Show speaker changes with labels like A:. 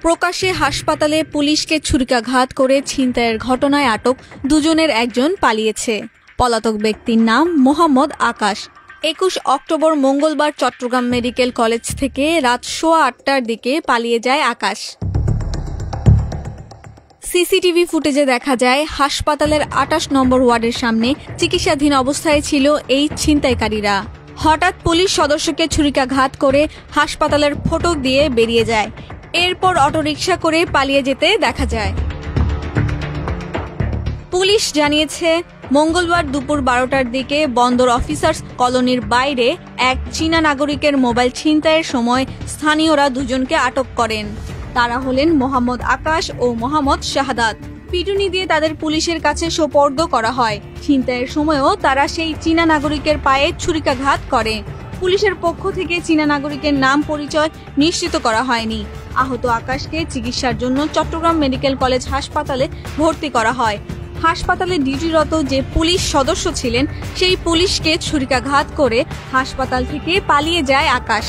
A: প্রকাশ্যে হাসপাতালে পুলিশকে ছুরিকাঘাত করে ছিনতাইয়ের ঘটনায় আটক দুজনের একজন পালিয়েছে। পলাতক ব্যক্তির নাম মোহাম্মদ আকাশ। 21 অক্টোবর মঙ্গলবার চট্টগ্রাম মেডিকেল কলেজ থেকে রাত 8:15টার দিকে পালিয়ে যায় আকাশ। সিসিটিভি ফুটেজে দেখা যায় হাসপাতালের 28 নম্বর ওয়ার্ডের সামনে চিকিৎসাধীন অবস্থায় ছিল এই ছিনতাইকারীরা। হঠাৎ পুলিশ সদস্যকে ছুরিকাঘাত করে হাসপাতালের ফটক দিয়ে বেরিয়ে যায়। এরপর অটোরিকশা করে পালিয়ে যেতে দেখা যায়। পুলিশ জানিয়েছে, মঙ্গলবার দুপুর 12টার দিকে বন্দর অফিসার্স কলোনির বাইরে এক চীনা নাগরিকের মোবাইল ছিনতাইয়ের সময় স্থানীয়রা দুজনকে আটক করেন। তারা হলেন মোহাম্মদ আকাশ ও মোহাম্মদ শাহাদাত। পিটুনি দিয়ে তাদের পুলিশের কাছে সোপর্দ করা হয়। ছিনতাইয়ের সময়ও তারা সেই চীনা নাগরিকের পায়ে ছুরিকাঘাত করে। পুলিশের পক্ষ থেকে চীনা নাগরিকের নাম পরিচয় নিশ্চিত করা হয়নি। আহত আকাশকে চিকিৎসার জন্য চট্টগ্রাম মেডিকেল কলেজ হাসপাতালে ভর্তি করা হয়। হাসপাতালে ডিউটিরত যে পুলিশ সদস্য ছিলেন সেই পুলিশকে ছুরিকাঘাত করে হাসপাতাল থেকে পালিয়ে যায় আকাশ।